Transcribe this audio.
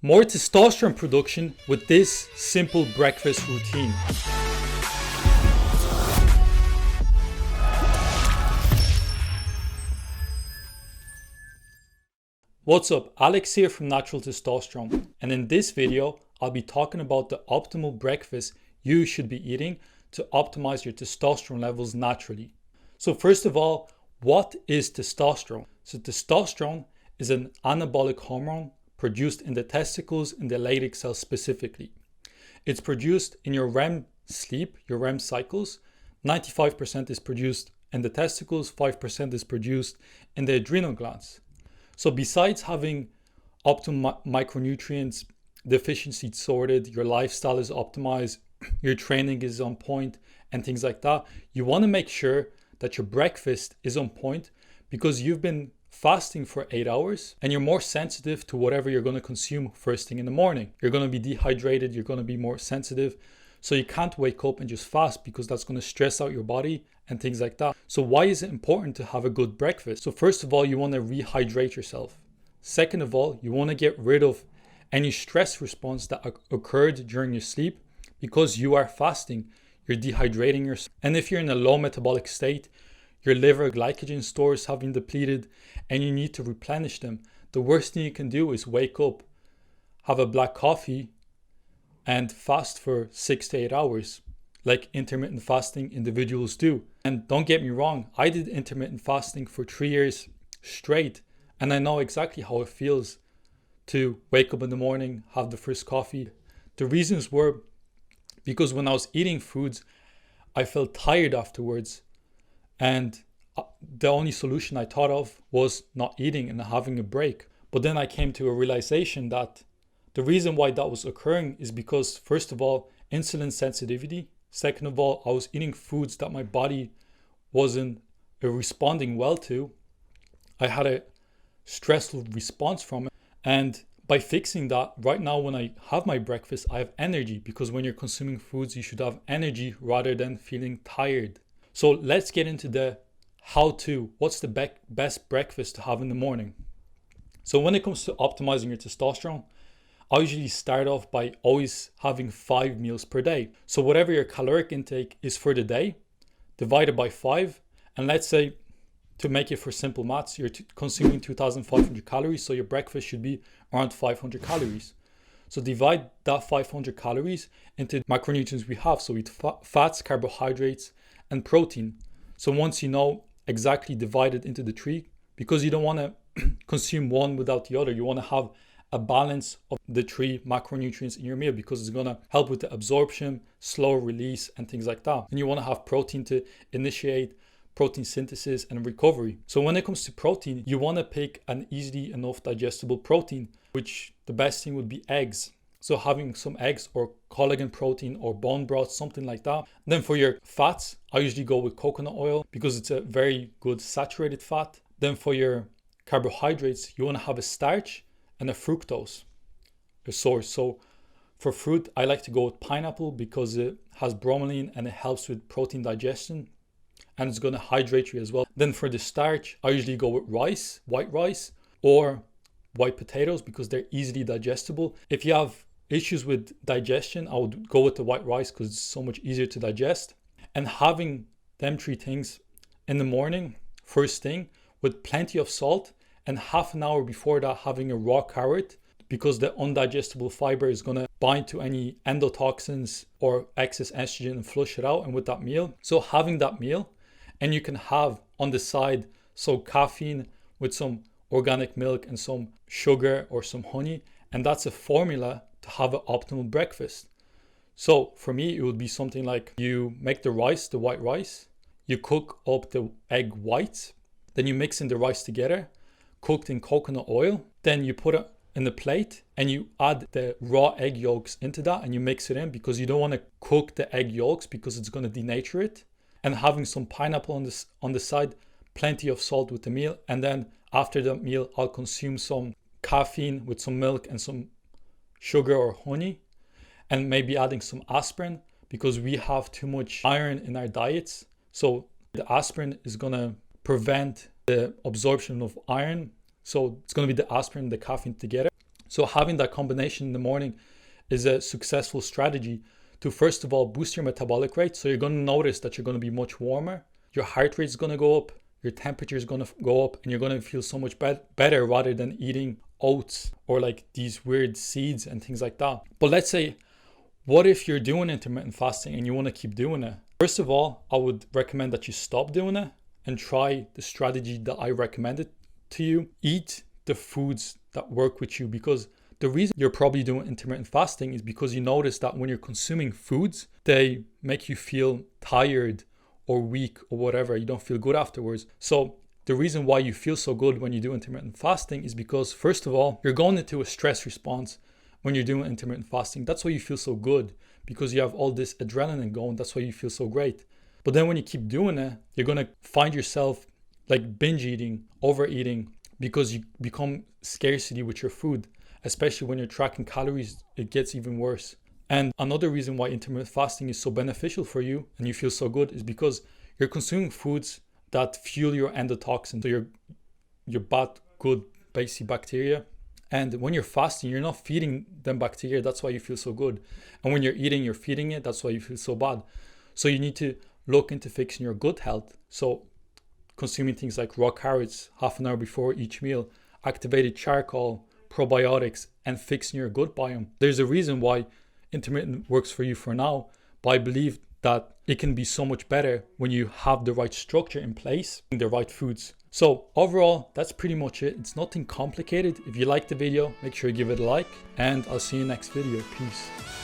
more testosterone production with this simple breakfast routine. What's up, Alex here from Natural Testosterone, and in this video I'll be talking about the optimal breakfast you should be eating to optimize your testosterone levels naturally. So first of all, what is testosterone? So testosterone is an anabolic hormone produced in the testicles and the Leydig cells specifically. It's produced in your REM sleep, your REM cycles. 95% is produced in the testicles, 5% is produced in the adrenal glands. So besides having optimal micronutrients deficiency sorted, your lifestyle is optimized, your training is on point and things like that, you want to make sure that your breakfast is on point because you've been fasting for 8 hours and you're more sensitive to whatever you're going to consume first thing in the morning. You're going to be dehydrated, you're going to be more sensitive. So you can't wake up and just fast because that's going to stress out your body and things like that. So why is it important to have a good breakfast? So first of all, you want to rehydrate yourself. Second of all, you want to get rid of any stress response that occurred during your sleep because you are fasting. You're dehydrating yourself. And if you're in a low metabolic state, your liver glycogen stores have been depleted and you need to replenish them. The worst thing you can do is wake up, have a black coffee, and fast for 6 to 8 hours, like intermittent fasting individuals do. And don't get me wrong, I did intermittent fasting for 3 years straight, and I know exactly how it feels to wake up in the morning, have the first coffee. The reasons were because when I was eating foods, I felt tired afterwards, and the only solution I thought of was not eating and having a break. But then I came to a realization that the reason why that was occurring is because, first of all, insulin sensitivity. Second of all, I was eating foods that my body wasn't responding well to. I had a stressful response from it. And by fixing that, right now when I have my breakfast, I have energy, because when you're consuming foods, you should have energy rather than feeling tired. So let's get into the how-to. What's the best breakfast to have in the morning? So when it comes to optimizing your testosterone, I usually start off by always having 5 meals per day. So whatever your caloric intake is for the day, divided by 5. And let's say, to make it for simple maths, you're consuming 2,500 calories. So your breakfast should be around 500 calories. So divide that 500 calories into macronutrients we have. So eat fats, carbohydrates, and protein. So once you know exactly divided into the 3, because you don't want to consume one without the other, you want to have a balance of the 3 macronutrients in your meal because it's going to help with the absorption, slow release, and things like that. And you want to have protein to initiate protein synthesis and recovery. So when it comes to protein, you want to pick an easily enough digestible protein, which the best thing would be eggs. So having some eggs or collagen protein or bone broth, something like that. Then for your fats, I usually go with coconut oil because it's a very good saturated fat. Then for your carbohydrates, you want to have a starch and a fructose, a source. So for fruit, I like to go with pineapple because it has bromelain and it helps with protein digestion and it's going to hydrate you as well. Then for the starch, I usually go with rice, white rice, or white potatoes because they're easily digestible. If you have issues with digestion, I would go with the white rice because it's so much easier to digest. And having them 3 things in the morning, first thing, with plenty of salt, and half an hour before that having a raw carrot because the undigestible fiber is going to bind to any endotoxins or excess estrogen and flush it out, and with that meal. So having that meal, and you can have on the side some caffeine with some organic milk and some sugar or some honey, and that's a formula to have an optimal breakfast. So for me, it would be something like you make the rice, the white rice, you cook up the egg whites, then you mix in the rice together, cooked in coconut oil, then you put it in the plate and you add the raw egg yolks into that and you mix it in because you don't want to cook the egg yolks because it's going to denature it. And having some pineapple on the side, plenty of salt with the meal, and then after the meal, I'll consume some caffeine with some milk and some sugar or honey, and maybe adding some aspirin because we have too much iron in our diets. So the aspirin is going to prevent the absorption of iron. So it's going to be the aspirin and the caffeine together. So having that combination in the morning is a successful strategy to, first of all, boost your metabolic rate. So you're going to notice that you're going to be much warmer. Your heart rate is going to go up. Your temperature is going to go up, and you're going to feel so much better rather than eating oats or like these weird seeds and things like that. But let's say, what if you're doing intermittent fasting and you want to keep doing it? First of all, I would recommend that you stop doing it and try the strategy that I recommended to you. Eat the foods that work with you, because the reason you're probably doing intermittent fasting is because you notice that when you're consuming foods, they make you feel tired or weak or whatever. You don't feel good afterwards. So the reason why you feel so good when you do intermittent fasting is because, first of all, you're going into a stress response when you're doing intermittent fasting. That's why you feel so good, because you have all this adrenaline going. That's why you feel so great. But then when you keep doing it, you're going to find yourself like binge eating, overeating, because you become scarcity with your food. Especially when you're tracking calories, it gets even worse. And another reason why intermittent fasting is so beneficial for you and you feel so good is because you're consuming foods that fuel your endotoxin, so your bad, good, basic bacteria. And when you're fasting, you're not feeding them bacteria. That's why you feel so good. And when you're eating, you're feeding it. That's why you feel so bad. So you need to look into fixing your gut health. So consuming things like raw carrots half an hour before each meal, activated charcoal, probiotics, and fixing your gut biome. There's a reason why intermittent works for you for now, but I believe that it can be so much better when you have the right structure in place and the right foods. So overall, that's pretty much it. It's nothing complicated. If you liked the video, make sure you give it a like, and I'll see you next video. Peace.